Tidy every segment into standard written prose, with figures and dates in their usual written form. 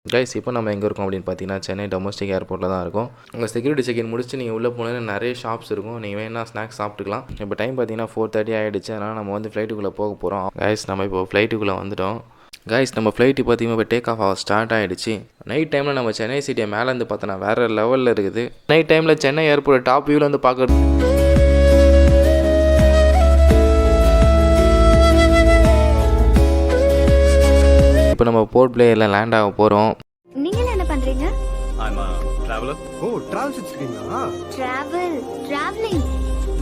Guys இப்போ நம்ம எங்கே இருக்கோம் அப்படின்னு பார்த்தீங்கன்னா சென்னை டொமஸ்டிக் ஏர்போர்ட்டில் தான் இருக்கும். உங்கள் செக்யூரிட்டி செக்இன் முடிச்சு நீங்கள் உள்ளே போனீங்கன்னா நிறைய ஷாப்ஸ் இருக்கும். நீங்கள் வேணா ஸ்நாக்ஸ் சாப்பிட்டுக்கலாம். இப்போ டைம் பார்த்தீங்கன்னா 4:30 ஆகிடுச்சு. அதனால் நம்ம வந்து ஃப்ளைட்டுக்குள்ளே போக போகிறோம். கைஸ் நம்ம இப்போ ஃப்ளைட்டுக்குள்ளே வந்துட்டோம். கைஸ் நம்ம ஃப்ளைட்டு பார்த்தீங்கன்னா இப்போ டேக் ஆஃப் ஸ்டார்ட் ஆகிடுச்சு. நைட் டைமில் நம்ம சென்னை சிட்டியை மேலேருந்து பார்த்தோன்னா வேறு லெவலில் இருக்குது. நைட் டைமில் சென்னை ஏர்போர்ட் டாப் வியூவில் வந்து பார்க்குறது. இப்போ நம்ம போர்ட் பிளேயரில் லேண்ட் ஆக போகிறோம். நீங்க என்ன பண்றீங்க? I'm a traveler. ஓ டிராவல் வச்சிருக்கீங்களா? டிராவலிங்.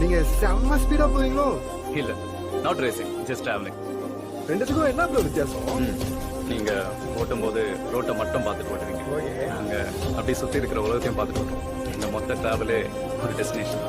நீங்க செம்ம ஸ்பீடா போவீங்களோ? இல்ல, not racing, just traveling. ரெண்டுத்துக்கும் என்ன ப்ரோ வித்தியாசம்? நீங்க ஓட்டும்போது ரோட்டை மட்டும் பார்த்துட்டு ஓட்டுவீங்க. நாங்க அப்படியே சுத்தி இருக்கிற உலகத்தையும் பார்த்துட்டு ஓட்டுவோம். இந்த மொத்த டிராவலே ஒரு destination.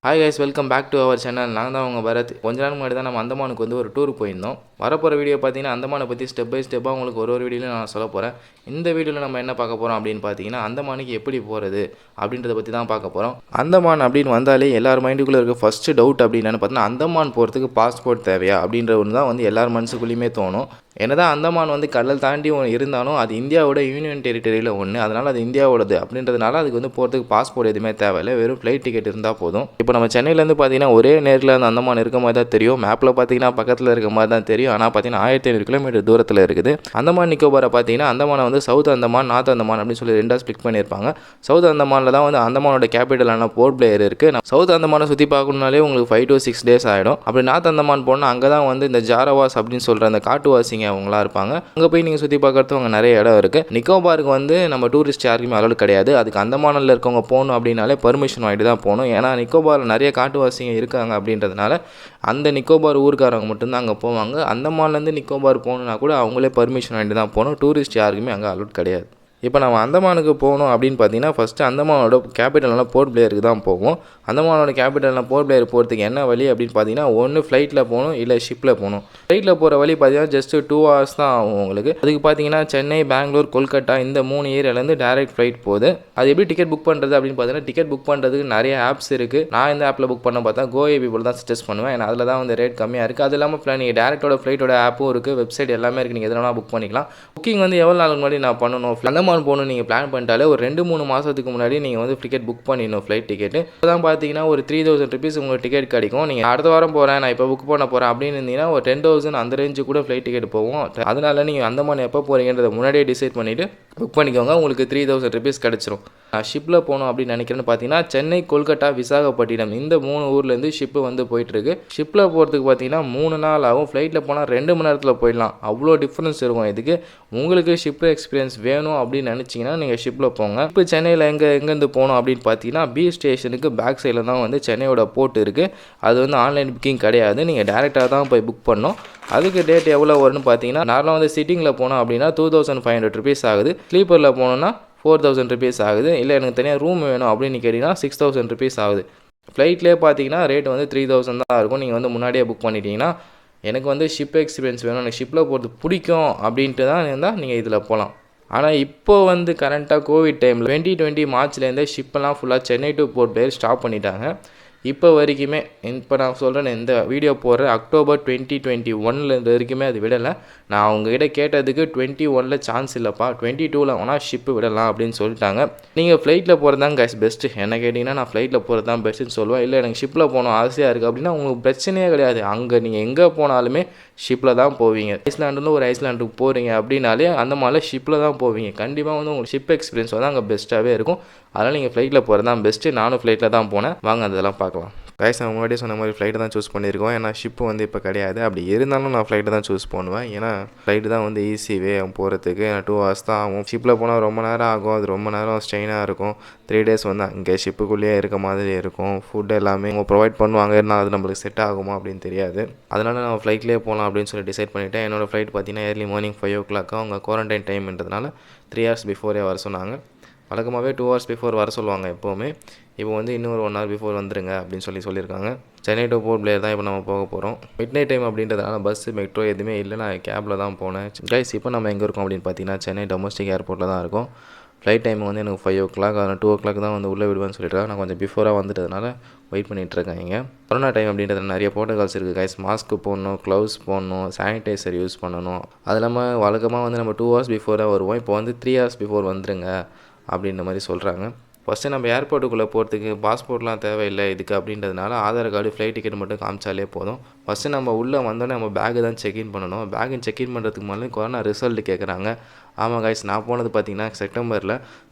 Hi guys, welcome back to our channel. நான் தான் உங்கள் பரத். கொஞ்ச நாள் முன்னாடி தான் நம்ம அந்தமானுக்கு வந்து ஒரு டூர் போயிருந்தோம். வரப்போகிற வீடியோ பார்த்தீங்கன்னா அந்தமானை பற்றி ஸ்டெப் பை ஸ்டெப்பாக உங்களுக்கு ஒரு வீடியோவில் நான் சொல்ல போகிறேன். இந்த வீடியோவில் நம்ம என்ன பார்க்க போகிறோம் அப்படின்னு பார்த்தீங்கன்னா அந்தமானுக்கு எப்படி போகிறது அப்படின்றத பற்றி தான் பார்க்க போகிறோம். அந்தமான் அப்படின்னு வந்தாலே எல்லார் மைண்டுக்குள்ளே இருக்க ஃபஸ்ட்டு டவுட் அப்படின்னு பார்த்தீங்கன்னா அந்தமான் போகிறதுக்கு பாஸ்போர்ட் தேவையா அப்படின்ற ஒன்று தான் வந்து எல்லார் மனசுக்குள்ளேயுமே தோணும். என்னதான் அந்தமான் வந்து கடல் தாண்டி இருந்தாலும் அது இந்தியாவோட யூனியன் டெரிட்டரியில் ஒன்று. அதனால் அது இந்தியாவோடது அப்படின்றதுனால அதுக்கு வந்து போகிறதுக்கு பாஸ்போர்ட் எதுவுமே தேவையில்லை. வெறும் ஃப்ளைட் டிக்கெட் இருந்தால் போதும். இப்போ நம்ம சென்னையிலேருந்து பார்த்தீங்கன்னா ஒரே நேரில் அந்த அந்தமான் இருக்க மாதிரி தான் தெரியும். மேப்பில் பார்த்தீங்கன்னா பக்கத்தில் இருக்க மாதிரி தான் தெரியும். ஆனால் பார்த்தீங்கன்னா 1500 கிலோமீட்டர் தூரத்தில் இருக்குது. அந்தமான் நிக்கோபாரை பார்த்தீங்கன்னா அந்தமானை வந்து சவுத் அந்தமான், நார்த் அந்தமான் அப்படின்னு சொல்லி ரெண்டாக ஸ்பிளிட் பண்ணியிருப்பாங்க. சவுத் அந்தமானில் தான் வந்து அந்தமானோட கேபிட்டலான போர்ட் பிளேயர் இருக்குது. சவுத் அந்தமானை சுற்றி பார்க்கணுனாலே உங்களுக்கு 5 to 6 days ஆகிடும். அப்படி நார்த் அந்தமான் போனால் அங்கே தான் வந்து இந்த ஜாரவாஸ் அப்படின்னு சொல்கிற அந்த காட்டுவாசிங்க அவங்களா இருப்பாங்க. அங்கே போய் நீங்கள் சுற்றி பார்க்கறதுக்கு அங்கே நிறைய இடம் இருக்குது. நிக்கோபாருக்கு வந்து நம்ம டூரிஸ்ட் யாருக்குமே அலோடு கிடையாது. அதுக்கு அந்தமானில் இருக்கவங்க போகணும் அப்படின்னாலே பர்மிஷன் வாங்கிட்டு தான் போகணும். ஏன்னா நிக்கோபாரில் நிறைய காட்டுவாசிங்க இருக்காங்க அப்படின்றதுனால அந்த நிக்கோபார் ஊருக்காரங்க மட்டும்தான் அங்கே போவாங்க. அந்தமான்லேருந்து நிக்கோபார் போகணுன்னா கூட அவங்களே பர்மிஷன் வாங்கிட்டு தான் போகணும். டூரிஸ்ட் யாருக்குமே அங்கே அலோட் கிடையாது. இப்போ நம்ம அந்தமானுக்கு போகணும் அப்படின்னு பார்த்தீங்கன்னா ஃபஸ்ட்டு அந்தமானோட கேபிட்டலான போர்ட் பிளேயருக்கு தான் போகும். அந்தமானோட கேபிட்டலான போர்ட் பிளேயர் போகிறதுக்கு என்ன வழி அப்படின்னு பார்த்தீங்கன்னா ஒன்று ஃப்ளைட்டில் போகணும், இல்லை ஷிப்பில் போகணும். ஃப்ளைட்டில் போகிற வழி பார்த்தீங்கன்னா ஜஸ்ட்டு 2 hours தான் ஆகும் உங்களுக்கு. அதுக்கு பார்த்தீங்கன்னா சென்னை, பெங்களூர், கொல்கட்டா இந்த 3 ஏரியாலேருந்து டேரெக்ட் ஃப்ளைட் போகுது. அது எப்படி டிக்கெட் புக் பண்ணுறது அப்படின்னு பார்த்தீங்கன்னா டிக்கெட் புக் பண்ணுறதுக்கு நிறைய ஆப்ஸ் இருக்குது. நான் இந்த ஆப்பில் புக் பண்ண பார்த்தா GoAB போல் தான் சஜஸ்ட் பண்ணுவேன். ஏன்னா அதில் தான் வந்து ரேட் கம்மியாக இருக்குது. அது இல்லாமல் நீங்கள் டேரெக்டோட ஃப்ளைட்டோட ஆப்பும் இருக்குது, வெப்சைட் எல்லாமே இருக்குது. நீங்கள் எதனா புக் பண்ணிக்கலாம். புக்கிங் வந்து எவ்வளோ நாளுக்கு முன்னாடி நான் பண்ணணும், அந்தமான் போகணும் நீங்கள் பிளான் பண்ணிட்டாலே ஒரு 2-3 மாதத்துக்கு முன்னாடி நீங்கள் வந்து டிக்கெட் புக் பண்ணிடணும். ஃப்ளைட் டிக்கெட்டு அதான் பார்த்தீங்கன்னா ஒரு 3000 rupees உங்களுக்கு டிக்கெட் கிடைக்கும். நீங்கள் அடுத்த வாரம் போகிறேன், நான் இப்போ புக் பண்ண போகிறேன் அப்படின்னு இருந்தீங்கன்னா ஒரு 10,000 அந்த ரேஞ்சு கூட ஃப்ளைட் டிக்கெட் போகும். அதனால நீங்கள் அந்தமான் எப்போ போகிறீங்கன்றதை முன்னாடியே டிசைட் பண்ணிவிட்டு புக் பண்ணிக்கோங்க. உங்களுக்கு 3000 rupees கிடச்சிரும். நான் ஷிப்பில் போகணும் அப்படின்னு நினைக்கிறேன்னு பார்த்தீங்கன்னா சென்னை, கொல்கட்டா, விசாகப்பட்டினம் இந்த 3 ஊர்லேருந்து ஷிப்பு வந்து போயிட்டுருக்கு. ஷிப்பில் போகிறதுக்கு பார்த்தீங்கன்னா 3 நாள் ஆகும். ஃப்ளைட்டில் போனால் 2 மணி நேரத்தில் போயிடலாம். அவ்வளோ டிஃப்ரென்ஸ் இருக்கும். இதுக்கு உங்களுக்கு ஷிப்பு எக்ஸ்பீரியன்ஸ் வேணும் அப்படின்னு நினச்சிங்கன்னா நீங்கள் ஷிப்பில் போங்க. இப்போ சென்னையில் எங்கேருந்து போகணும் அப்படின்னு பார்த்தீங்கன்னா பி ஸ்டேஷனுக்கு பேக் சைடில் தான் வந்து சென்னையோட போர்ட் இருக்குது. அது வந்து ஆன்லைன் புக்கிங் கிடையாது. நீங்கள் டேரெக்டாக தான் போய் புக் பண்ணணும். அதுக்கு டேட் எவ்வளோ வரும்னு பார்த்தீங்கன்னா நார்மலாக வந்து சிட்டிங்கில் போனோம் அப்படின்னா 2500 rupees ஆகுது. ஸ்லீப்பரில் போனோன்னா 4000 rupees ஆகுது. இல்லை எனக்கு தனியாக ரூம் வேணும் அப்படின்னு கேட்டிங்கன்னா 6000 rupees ஆகுது. ஃப்ளைட்லேயே பார்த்தீங்கன்னா ரேட் வந்து 3000 தான் இருக்கும். நீங்கள் வந்து முன்னாடியே புக் பண்ணிட்டீங்கன்னா எனக்கு வந்து ஷிப் எக்ஸ்பீரியன்ஸ் வேணும், எனக்கு ஷிப்பில் போகிறது பிடிக்கும் அப்படின்ட்டு தான் இருந்தால் நீங்கள் இதில் போகலாம். ஆனால் இப்போ வந்து கரண்ட்டாக கோவிட் டைமில் 2020 மார்ச்லேருந்தே ஷிப்பெல்லாம் ஃபுல்லாக சென்னை டு போர்ட் பிளேயர் ஸ்டாப் பண்ணிட்டாங்க. இப்போ வரைக்குமே இப்போ நான் சொல்கிறேன், இந்த வீடியோ போடுற அக்டோபர் 2021 வரைக்குமே அது விடலை. நான் அவங்ககிட்ட கேட்டதுக்கு 21 சான்ஸ் இல்லைப்பா, 22 வேணால் ஷிப்பு விடலாம் அப்படின்னு சொல்லிட்டாங்க. நீங்கள் ஃப்ளைட்டில் போகிறது தான் கைஸ் பெஸ்ட்டு. என்ன கேட்டிங்கன்னா நான் ஃப்ளைட்டில் போகிறது தான் பெஸ்ட்டுன்னு சொல்லுவேன். இல்லை எனக்கு ஷிப்பில் போகணும் ஆசையாக இருக்குது அப்படின்னா உங்களுக்கு பிரச்சனையே கிடையாது. அங்கே நீங்கள் எங்கே போனாலுமே ஷிப்பில் தான் போவீங்க. ஐஸ்லாண்டில் ஒரு ஐஸ்லாண்டுக்கு போகிறீங்க அப்படின்னாலே அந்த மாதிரி ஷிப்பில் தான் போவீங்க. கண்டிப்பாக வந்து உங்களுக்கு ஷிப் எக்ஸ்பீரியன்ஸ் வந்து அங்கே பெஸ்ட்டாகவே இருக்கும். அதனால் நீங்கள் ஃப்ளைட்டில் போகிறது தான் பெஸ்ட்டு. நானும் ஃப்ளைட்டில் தான் போனேன். வாங்க அதெல்லாம் பார்க்கலாம். கைஸ் நான் முன்னாடியே சொன்ன மாதிரி ஃப்ளைட்டு தான் சூஸ் பண்ணியிருக்கோம். ஏன்னா ஷிப்பு வந்து இப்போ கிடையாது. அப்படி இருந்தாலும் நான் ஃப்ளைட்டு தான் சூஸ் பண்ணுவேன். ஏன்னா ஃப்ளைட்டு தான் வந்து ஈஸி வே போகிறதுக்கு. 2 hours தான் ஆகும். ஷிப்பில் போனால் ரொம்ப நேரம் ஆகும். அது ரொம்ப நேரம் ஸ்ட்ரெயினாக இருக்கும். 3 days வந்து அங்கே ஷிப்புக்குள்ளேயே இருக்க மாதிரி இருக்கும். ஃபுட் எல்லாமே அவங்க ப்ரொவைட் பண்ணுவாங்க. இருந்தால் அது நம்மளுக்கு செட் ஆகுமா அப்படின்னு தெரியாது. அதனால் நான் ஃப்ளைட்லேயே போகலாம் அப்படின்னு சொல்லி டிசைட் பண்ணிவிட்டேன். என்னோடய ஃப்ளைட் பார்த்தீங்கன்னா ஏர்லி மார்னிங் 5 o'clock. அவங்க குவாரண்டைன் டைம்ன்றதுனால 3 hours பிஃபோரே வர சொன்னாங்க. வழக்கமாகவே 2 hours பிஃபோர் வர சொல்லுவாங்க எப்போவுமே. இப்போ வந்து இன்னொரு 1 hour பிஃபோர் வந்துருங்க அப்படின்னு சொல்லியிருக்காங்க. சென்னை டு போர்ட் பிளேயர் தான் இப்போ நம்ம போக போகிறோம். மிட் நைட் டைம் அப்படின்றதுனால பஸ்ஸு, மெட்ரோ எதுவுமே இல்லை. நான் கேபில் தான் போனேன். கைஸ் இப்போ நம்ம எங்கே இருக்கோம் அப்படின்னு பார்த்தீங்கன்னா சென்னை டொமஸ்டிக் ஏர்போர்ட்டில் தான் இருக்கும். ஃப்ளைட் டைம் வந்து எனக்கு 5 o'clock 2 o'clock தான் வந்து உள்ளே விடுவேன்னு சொல்லியிருக்காங்க. நான் கொஞ்சம் பிஃபோராக வந்துட்டதுனால வெயிட் பண்ணிகிட்ருக்கேன் இங்கே. கொரோனா டைம் அப்படின்றது நிறைய ப்ரோட்டோகால்ஸ் இருக்குது கைஸ். மாஸ்க்கு போடணும், க்ளவுஸ் போடணும், சானிடைசர் யூஸ் பண்ணணும். அது இல்லாமல் வழக்கமாக வந்து நம்ம 2 hours பிஃபோராக வருவோம். இப்போ வந்து 3 hours பிஃபோர் வந்துருங்க அப்படின்ற மாதிரி சொல்கிறாங்க. ஃபஸ்ட்டு நம்ம ஏர்போர்ட்டுக்குள்ளே போகிறதுக்கு பாஸ்போர்ட்லாம் தேவையில்லை இதுக்கு அப்படின்றதுனால ஆதார் கார்டு, ஃப்ளைட் டிக்கெட் மட்டும் காமிச்சாலே போதும். ஃபஸ்ட்டு நம்ம உள்ளே வந்தோடனே நம்ம பேக்கு தான் செக்இன் பண்ணணும். பேக்கு செக்இன் பண்ணுறதுக்கு முன்னாடி கொரோனா ரிசல்ட் கேட்குறாங்க. ஆமாம் கைஸ், நான் போனது பார்த்தீங்கன்னா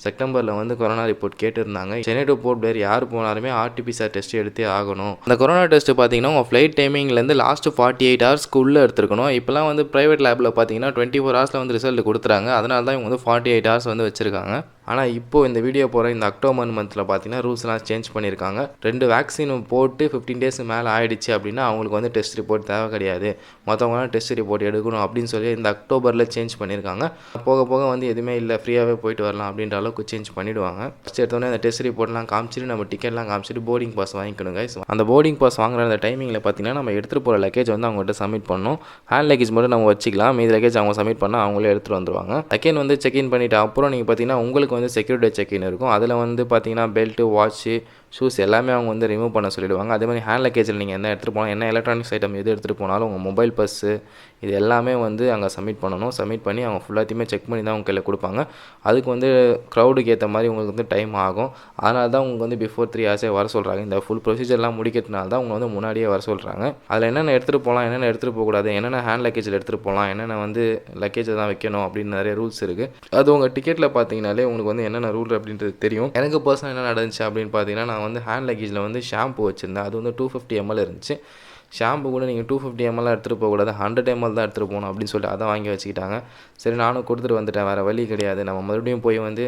செப்டம்பரில் வந்து கொரோனா ரிப்போர்ட் கேட்டுருந்தாங்க. சென்னை டு போர்ட் பிளேயர் யார் போனாலுமே RT-PCR டெஸ்ட் எடுத்தே ஆகணும். அந்த கொரோனா டெஸ்ட்டு பார்த்தீங்கன்னா உங்கள் ஃப்ளைட் டைமிங்லேருந்து லாஸ்ட்டு 48 ஹவர்ஸ்க்கு உள்ளே எடுத்துருக்கணும். இப்போலாம் வந்து ப்ரைவேட் லேபில் பார்த்தீங்கன்னா 24 ஹவர்ஸில் வந்து ரிசல்ட் கொடுத்துறாங்க. அதனால தான் இவங்க வந்து 48 ஹவர்ஸ் வந்து வச்சுருக்காங்க. ஆனால் இப்போது இந்த வீடியோ போகிற இந்த அக்டோபர் மந்தில் பார்த்தீங்கன்னா ரூல்ஸ்லாம் சேஞ்ச் பண்ணியிருக்காங்க. 2 வேக்சின் போட்டு 15 days மேலே ஆகிடுச்சு அப்படின்னா அவங்களுக்கு வந்து டெஸ்ட் ரிப்போர்ட் தேவை கிடையாது. மற்றவங்களாம் டெஸ்ட் ரிப்போர்ட் எடுக்கணும் அப்படின்னு சொல்லி இந்த அக்டோபரில் சேஞ்ச் பண்ணியிருக்காங்க. போக போக வந்து எதுவுமே இல்லை, ஃப்ரீயாகவே போயிட்டு வரலாம் அப்படின்ற அளவுக்கு சேஞ்ச் பண்ணிவிடுவாங்க. ஃபஸ்ட் எடுத்தோடனே அந்த டெஸ்ட் ரிப்போர்ட்லாம் காமிச்சிட்டு நம்ம டிக்கெட்லாம் காமிச்சிட்டு போர்டிங் பாஸ் வாங்கிக்கணும் கைஸ். அந்த போர்டிங் பாஸ் வாங்குற அந்த டைமிங்கில் பார்த்தீங்கன்னா நம்ம எடுத்துகிட்டு போகிற லக்கேஜ் வந்து அவங்ககிட்ட சப்மிட் பண்ணணும். ஹேண்ட் லக்கேஜ் மட்டும் நம்ம வச்சுக்கலாம், மீதி லக்கேஜ் அவங்க சப்மிட் பண்ணால் அவங்களே எடுத்துகிட்டு வந்துடுவாங்க. செகண்ட் வந்து செக்இன் பண்ணிவிட்டு அப்புறம் நீங்கள் பார்த்தீங்கன்னா உங்களுக்கு வந்து செக்யூரிட்டி செக்இன் இருக்கும். அதில் வந்து பார்த்தீங்கன்னா பெல்ட்டு, வாட்ச்சு, ஷூஸ் எல்லாமே அவங்க வந்து ரிமூவ் பண்ண சொல்லிடுவாங்க. அதே மாதிரி ஹேண்ட் லக்கேஜில் நீங்கள் என்ன எடுத்துகிட்டு போனால் என்ன எலக்ட்ரானிக்ஸ் ஐட்டம் எது எடுத்துகிட்டு போனாலும் உங்கள் மொபைல் பஸ்ஸு இது எல்லாமே வந்து அங்கே சப்மிட் பண்ணணும். சப்மிட் பண்ணி அவங்க ஃபுல்லாத்தையுமே செக் பண்ணி தான் உங்கள் கையில் கொடுப்பாங்க. அதுக்கு வந்து க்ரௌடுக்கு ஏற்ற மாதிரி உங்களுக்கு வந்து டைம் ஆகும். அதனால தான் உங்களுக்கு வந்து பிஃபோர் 3 hours வர சொல்கிறாங்க. இந்த ஃபுல் ப்ரொசீஜர்லாம் முடிக்கிறதுனால தான் அவங்க வந்து முன்னாடியே வர சொல்கிறாங்க. அதில் என்னென்ன எடுத்துகிட்டு போகலாம், என்னென்ன எடுத்துகிட்டு போகக்கூடாது, என்னென்ன ஹேண்ட் லக்கேஜில் எடுத்துகிட்டு போகலாம், என்னென்ன வந்து லக்கேஜை தான் வைக்கணும் அப்படின்னு நிறைய ரூல்ஸ் இருக்குது. அது உங்கள் டிக்கெட்டில் பார்த்தீங்கனாலே உங்களுக்கு வந்து என்னென்ன ரூல் அப்படின்றது தெரியும். எனக்கு பர்சனல் என்ன நடந்துச்சு அப்படின்னு பார்த்தீங்கன்னா நான் வந்து ஹேண்ட் லக்கேஜில் வந்து ஷாம்பு வச்சுருந்தேன். அது வந்து 250 ml இருந்துச்சு. ஷாம்பு கூட நீங்கள் 250 ml எடுத்துகிட்டு போகக்கூடாது, 100 ml தான் எடுத்துகிட்டு போகணும் அப்படின்னு சொல்லிட்டு அதை வாங்கி வச்சுக்கிட்டாங்க. சரி நானும் கொடுத்துட்டு வந்துட்டேன், வேறு வழி கிடையாது. நம்ம மறுபடியும் போய் வந்து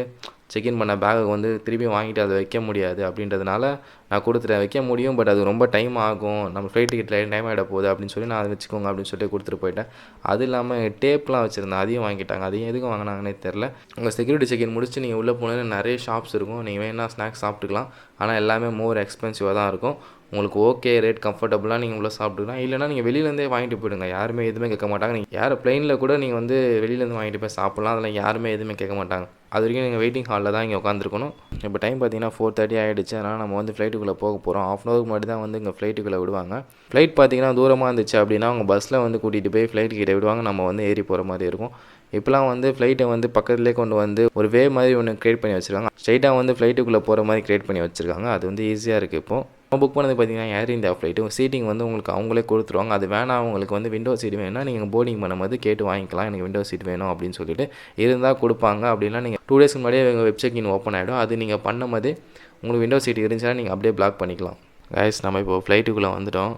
செக்இன் பண்ண பேக்கை வந்து திருப்பி வாங்கிட்டு அதை வைக்க முடியாது அப்படின்றதுனால நான் கொடுத்துட்டேன். வைக்க முடியும், பட் அது ரொம்ப டைம் ஆகும், நம்ம ஃப்ளைட் டிக்கெட்டில் டைம் ஆகிட போகுது அப்படின்னு சொல்லி நான் அதை வச்சுக்கோங்க அப்படின்னு சொல்லிட்டு கொடுத்துட்டு போயிட்டேன். அது இல்லாமல் டேப்லாம் வச்சுருந்தேன், அதையும் வாங்கிட்டாங்க. அதையும் எதுக்கு வாங்கினாங்கன்னே தெரில. உங்கள் செக்யூரிட்டி செக்இன் முடிச்சு நீங்கள் உள்ளே போனது நிறைய ஷாப்ஸ் இருக்கும், நீங்கள் வேணால் ஸ்நாக்ஸ் சாப்பிட்டுக்கலாம். ஆனால் எல்லாமே மோர் எக்ஸ்பென்சிவாக தான் இருக்கும். உங்களுக்கு ஓகே ரேட் கம்ஃபர்டபுளாக நீங்கள் உள்ளே சாப்பிட்டுக்கலாம். இல்லைனா நீங்கள் வெளியிலேருந்தே வாங்கிட்டு போயிடுங்க, யாருமே எதுவுமே கேட்க மாட்டாங்க. நீங்கள் பிளெயினில் கூட நீங்கள் வந்து வெளியிலேருந்து வாங்கிட்டு போய் சாப்பிட்லாம், அதில் யாருமே எதுவுமே கேட்க மாட்டாங்க. அது வரைக்கும் நீங்கள் வெயிட்டிங் ஹாலில் தான் இங்கே உட்காந்துருக்கணும். இப்போ டைம் பார்த்தீங்கன்னா 4:30 ஆகிடுச்சு. அதனால் நம்ம வந்து ஃப்ளைட்டுக்குள்ளே போக போகிறோம். 1/2 hour முன்னாடி தான் வந்து இங்கே ஃப்ளைட்டுக்குள்ளே விடுவாங்க. ஃப்ளைட் பார்த்தீங்கன்னா தூரமாக இருந்துச்சு அப்படின்னா அவங்க பஸ்ஸில் வந்து கூட்டிகிட்டு போய் ஃப்ளைட்டு கிட்டே விடுவாங்க, நம்ம வந்து ஏறி போகிற மாதிரி இருக்கும். இப்போலாம் வந்து ஃப்ளைட்டை வந்து பக்கத்துலேயே கொண்டு வந்து ஒரு வே மாதிரி ஒன்று க்ரியேட் பண்ணி வச்சுருக்காங்க. ஸ்ட்ரைட்டாக வந்து ஃப்ளைட்டுக்குள்ளே போகிற மாதிரி க்ரியேட் பண்ணி வச்சுருக்காங்க. அது வந்து ஈஸியாக இருக்குது. இப்போது நம்ம புக் பண்ணது பார்த்தீங்கன்னா ஏர் இந்தியா ஃப்ளைட்டு. சீட்டிங் வந்து உங்களுக்கு அவங்களே கொடுத்துருவாங்க. அது வேணாம் உங்களுக்கு வந்து விண்டோ சீட் வேணும்னா நீங்கள் போர்டிங் பண்ணும்போது கேட்டு வாங்கிக்கலாம், எனக்கு விண்டோ சீட் வேணும் அப்படின்னு சொல்லிட்டு இருந்தால் கொடுப்பாங்க. அப்படின்னா நீங்கள் 2 days முன்னாடியே எங்கள் வெப் செக்இன் ஓப்பன் ஆகிடும். அது நீங்கள் பண்ணும்போது உங்களுக்கு விண்டோ சீட் இருந்துச்சுன்னா நீங்கள் அப்படியே பிளாக் பண்ணிக்கலாம். கைஸ் நம்ம இப்போ ஃப்ளைட்டுக்குள்ளே வந்துவிட்டோம்.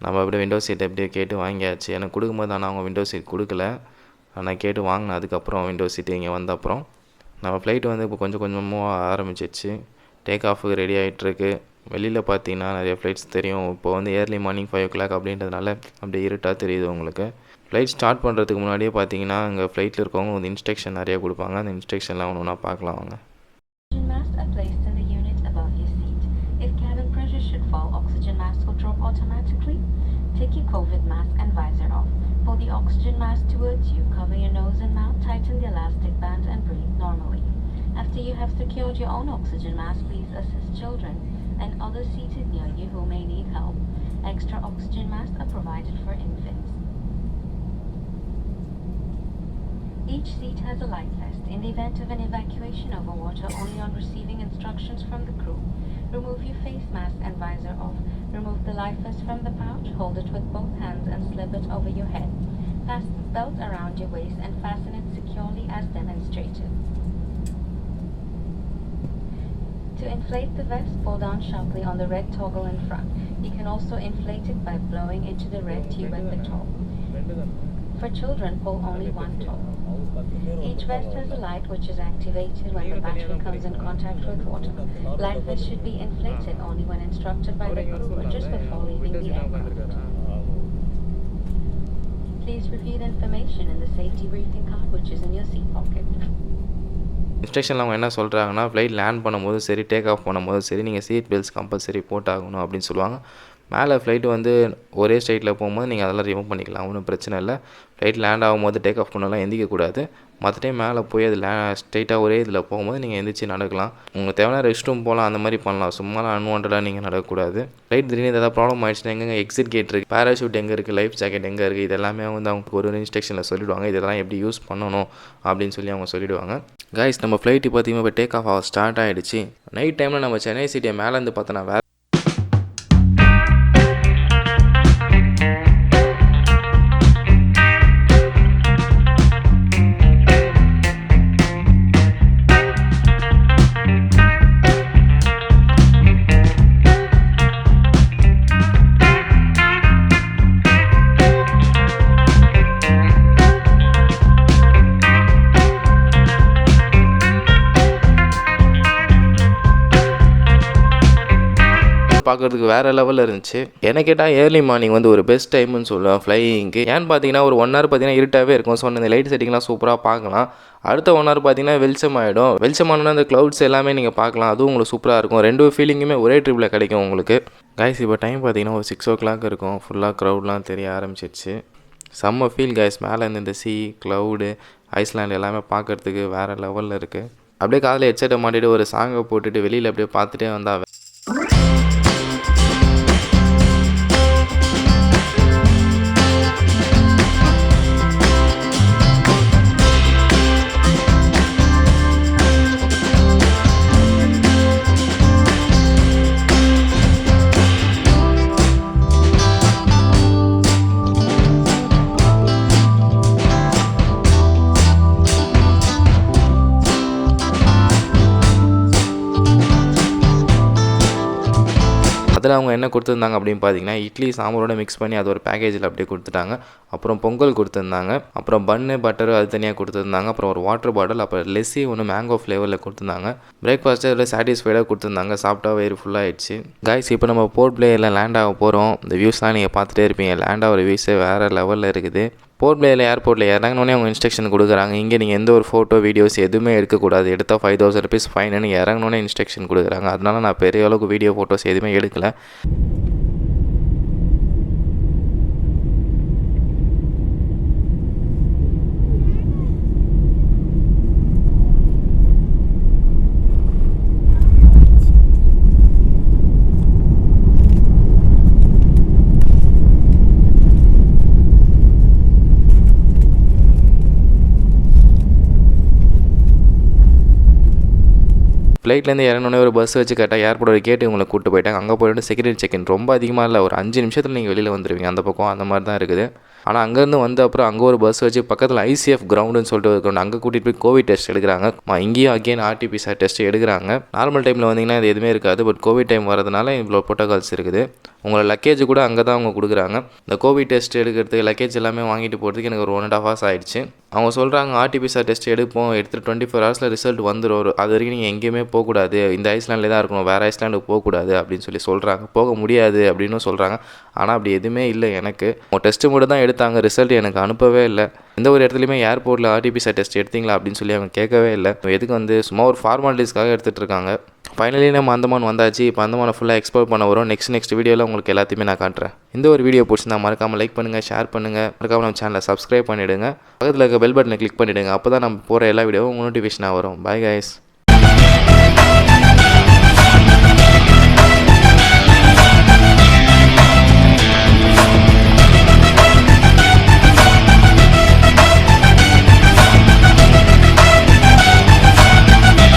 நம்ம அப்படியே விண்டோ சீட் அப்படியே கேட்டு வாங்கியாச்சு. எனக்கு கொடுக்கும்போது ஆனால் அவங்க விண்டோ சீட் கொடுக்கல. நான் கேட்டு வாங்கினேன். அதுக்கப்புறம் விண்டோ சீட்டு இங்கே வந்த அப்புறம் நம்ம ஃப்ளைட்டு வந்து இப்போ கொஞ்சம் கொஞ்சமாக ஆரம்பிச்சிச்சு. டேக் ஆஃபுக்கு ரெடி ஆகிட்டுருக்கு. வெளியில் பார்த்தீங்கன்னா நிறைய ஃப்ளைட்ஸ் தெரியும். இப்போ வந்து ஏர்லி மார்னிங் 5 o'clock அப்படின்றதுனால அப்படியே இருட்டாக தெரியுது உங்களுக்கு. ஃப்ளைட் ஸ்டார்ட் பண்ணுறதுக்கு முன்னாடியே பார்த்தீங்கன்னா அங்கே ஃப்ளைட்டில் இருக்கவங்க வந்து இன்ஸ்ட்ரக்ஷன் நிறைய கொடுப்பாங்க. அந்த இன்ஸ்ட்ரக்ஷன்லாம் ஒன்று ஒன்றா பார்க்கலாம் வாங்க. Masks are placed in the unit above your seat. If cabin pressure should fall, oxygen masks will drop automatically. Take your COVID mask and visor off. Pull the oxygen mask towards you, cover your nose and mouth, tighten the elastic band and breathe normally. After you have secured your own oxygen mask, please assist children and others seated near you who may need help. Extra oxygen masks are provided for infants. Each seat has a life vest. In the event of an evacuation over water, only on receiving instructions from the crew, remove your face mask and visor off. Remove the life vest from the pouch, hold it with both hands and slip it over your head. Fasten the belt around your waist and fasten it securely as demonstrated. To inflate the vest, pull down sharply on the red toggle in front. You can also inflate it by blowing into the red tube at the top. For children, pull only one toggle. Each vest has a light which is activated when the battery comes in contact with water. Life vest should be inflated only when instructed by the crew or just before leaving the aircraft. Please review the information in the safety briefing card which is in your seat pocket. இன்ஸ்ட்ரக்ஷனில் அவங்க என்ன சொல்கிறாங்கன்னா flight land பண்ணும்போது சரி, take off பண்ணும்போது சரி, நீங்கள் seat belts compulsory போட்டாகணும் அப்படின்னு சொல்லுவாங்க. மேலே ஃப்ளைட்டு வந்து ஒரே ஸ்ட்ரைட்டில் போகும்போது நீங்கள் அதெல்லாம் ரிமூவ் பண்ணிக்கலாம், ஒன்றும் பிரச்சனை இல்லை. ஃப்ளைட் லேண்ட் ஆகும்போது டேக் ஆஃப் பண்ணலாம் எந்திக்கக்கூடாது. மற்ற டைம் மேலே போய் அது ஸ்ட்ரைட்டாக ஒரே இதில் போகும்போது நீங்கள் எந்திரிச்சு நடக்கலாம். உங்களுக்கு தேவையான ரெஸ்ட் ரூம் போகலாம், அந்த மாதிரி பண்ணலாம். சும்மாலாம் அன்வான்டாக நீங்கள் நடக்கக்கூடாது. ஃப்ளைட் திடீர்னு ஏதாவது ப்ராப்ளம் ஆயிடுச்சுன்னா எங்கே எக்ஸிட் கேட் இருக்குது, பேராஷூட் எங்கே இருக்குது, லைஃப் ஜாக்கெட் எங்கே இருக்குது, இதெல்லாமே வந்து அவங்க ஒரு இன்ஸ்ட்ரக்ஷனில் சொல்லிவிடுவாங்க. இதெல்லாம் எப்படி யூஸ் பண்ணணும் அப்படின்னு சொல்லி அவங்க சொல்லிவிடுவாங்க. கைஸ், நம்ம ஃப்ளைட்டு பார்த்தீங்கன்னா இப்போ டேக் ஆஃப் ஸ்டார்ட் ஆகிடுச்சு. நைட் டைமில் நம்ம சென்னை சிட்டியை மேலேருந்து பார்த்தோன்னா வேறு பார்க்குறதுக்கு வேறு லெவலில் இருந்துச்சு. என்ன கேட்டால் ஏர்லி மார்னிங் வந்து ஒரு பெஸ்ட் டைம்னு சொல்லுவேன் ஃப்ளையிங்க்கு. ஏன்னு பார்த்தீங்கன்னா ஒரு 1 ஹவர் பார்த்தீங்கன்னா இருட்டாகவே இருக்கும். ஸோ அந்த லைட் செட்டிங்லாம் சூப்பராக பார்க்கலாம். அடுத்த 1 ஹவர் பார்த்தீங்கன்னா வெளிச்சமாகிடும். வெளிச்சமானோன்னா அந்த க்ளவுட்ஸ் எல்லாமே நீங்கள் பார்க்கலாம். அதுவும் உங்களுக்கு சூப்பராக இருக்கும். 2 ஃபீலிங்குமே ஒரே ட்ரிப்பில் கிடைக்கும் உங்களுக்கு. கைஸ், இப்போ டைம் பார்த்தீங்கன்னா ஒரு 6 o'clock இருக்கும். ஃபுல்லாக க்ரௌட்லாம் தெரிய ஆரம்பிச்சிருச்சு. செம்ம ஃபீல் கைஸ். மேலே இருந்து இந்த க்ளவுடு, ஐஸ்லாண்ட் எல்லாமே பார்க்குறதுக்கு வேறு லெவலில் இருக்குது. அப்படியே காதில் ஹெட்செட்டை மாட்டிட்டு ஒரு சாங்கை போட்டுட்டு வெளியில் அப்படியே பார்த்துட்டே வந்தால் அதில் அவங்க என்ன கொடுத்துருந்தாங்க அப்படின்னு பார்த்தீங்கன்னா இட்லி சாம்பாரோட மிக்ஸ் பண்ணி அது ஒரு பேக்கேஜில் அப்படியே கொடுத்துட்டாங்க. அப்புறம் பொங்கல் கொடுத்துருந்தாங்க. அப்புறம் பன்னு பட்டரு அது தனியாக கொடுத்துருந்தாங்க. அப்புறம் ஒரு வாட்டர் பாட்டில், அப்புறம் லெஸ்ஸி ஒன்று மேங்கோ ஃப்ளேவரில் கொடுத்துருந்தாங்க. பிரேக்ஃபாஸ்ட்டு அதில் சாட்டிஸ்ஃபைடாக கொடுத்துருந்தாங்க. சாப்பிட்டா வயிறு ஃபுல்லாகிடுச்சு. கைஸ், இப்போ நம்ம போர்ட் பிளேயரில் லேண்ட் ஆக போகிறோம். இந்த வியூஸ்லாம் நீங்கள் பார்த்துட்டே இருப்பீங்க. லேண்ட் ஆகிற வியூஸே வேறு லெவலில் இருக்குது. போர்ட் பிளேயரில் ஏர்போர்ட்டில் இறங்கினோடனே அவங்க இன்ஸ்ட்ரக்ஷன் கொடுக்குறாங்க. இங்கே நீங்கள் எந்த ஒரு ஃபோட்டோ வீடியோஸ் எதுவுமே எடுக்கக்கூடாது, எடுத்தால் 5000 rupees ஃபைன்னு இறங்கினோடனே இன்ஸ்ட்ரக்ஷன் கொடுக்குறாங்க. அதனால நான் பெரிய அளவுக்கு வீடியோ ஃபோட்டோஸ் எதுவுமே எடுக்கலை. ஃப்ளைட்லேருந்து இறங்கினோடனே ஒரு பஸ் வச்சு கரெக்டாக ஏர்போர்ட் ஒரு கேட்டு உங்களை கூப்பிட்டு போயிட்டாங்க. அங்கே போய்ட்டு செக்யூரிட்டி செக்இன் ரொம்ப அதிகமாக இல்லை, ஒரு 5 நிமிஷத்தில் நீங்கள் வெளியில் வந்துடுவீங்க. அந்த பக்கம் அந்த மாதிரி தான் இருக்குது. ஆனால் அங்கேருந்து வந்த அப்புறம் அங்கே ஒரு பஸ் வச்சு பக்கத்தில் ICF கிரவுண்டுன்னு சொல்லிட்டு ஒரு கிரவுண்ட், அங்கே கூட்டிகிட்டு போய் கோவிட் டெஸ்ட் எடுக்கிறாங்க. இங்கேயும் அகெயின் RT-PCR டெஸ்ட் எடுக்கிறாங்க. நார்மல் டைமில் வந்தீங்கன்னா இது எதுவுமே இருக்காது. பட் கோவிட் டைம் வரதுனால இவ்வளோ ப்ரோட்டோகால்ஸ் இருக்குது. உங்களை லக்கேஜ் கூட அங்கே தான் அவங்க கொடுக்குறாங்க. இந்த கோவிட் டெஸ்ட் எடுக்கிறதுக்கு லக்கேஜ் எல்லாமே வாங்கிட்டு போகிறதுக்கு எனக்கு ஒரு 1.5 hours ஆகிடுச்சு. அவங்க சொல்கிறாங்க RT-PCR டெஸ்ட் எடுப்போம், எடுத்துகிட்டு 24 hours ரிசல்ட் வந்துடும். அது வரைக்கும் நீங்கள் எங்கேயுமே போகக்கூடாது, இந்த ஐஸ்லாண்டில் தான் இருக்கணும், வேறு ஐஸ்லாண்டுக்கு போகக்கூடாது அப்படின்னு சொல்கிறாங்க. போக முடியாது அப்படின்னு சொல்கிறாங்க. ஆனால் அப்படி எதுவுமே இல்லை. எனக்கு அவங்க டெஸ்ட்டு மட்டும் தான் எடுத்தாங்க, ரிசல்ட் எனக்கு அனுப்பவே இல்லை. எந்த ஒரு இடத்துலையுமே ஏர்போர்ட்டில் RT-PCR டெஸ்ட் எடுத்தீங்களா அப்படின்னு சொல்லி அவங்க கேட்கவே இல்லை. எதுக்கு வந்து சும்மா ஒரு ஃபார்மாலிட்டிஸ்க்காக எடுத்துகிட்டு இருக்காங்க. ஃபைனலி நம்ம அந்தமான் வந்தாச்சு. இப்போ அந்தமானை ஃபுல்லாக எக்ஸ்ப்ளோர் பண்ண வரும். நெக்ஸ்ட் வீடியோவில் உங்களுக்கு எல்லாத்தையுமே நான் காட்டுறேன். இந்த ஒரு வீடியோ பிடிச்சிருந்தா மறக்காமல் லைக் பண்ணுங்கள், ஷேர் பண்ணுங்கள், மறக்காமல் நம்ம சேனலை சப்ஸ்கிரைப் பண்ணிவிடுங்க. பக்கத்தில் இருக்க பெல் பட்டனை கிளிக் பண்ணிவிடுங்க. அப்போ தான் நம்ம போகிற எல்லா வீடியோவும் நோட்டிஃபிகேஷனாக வரும். Bye guys.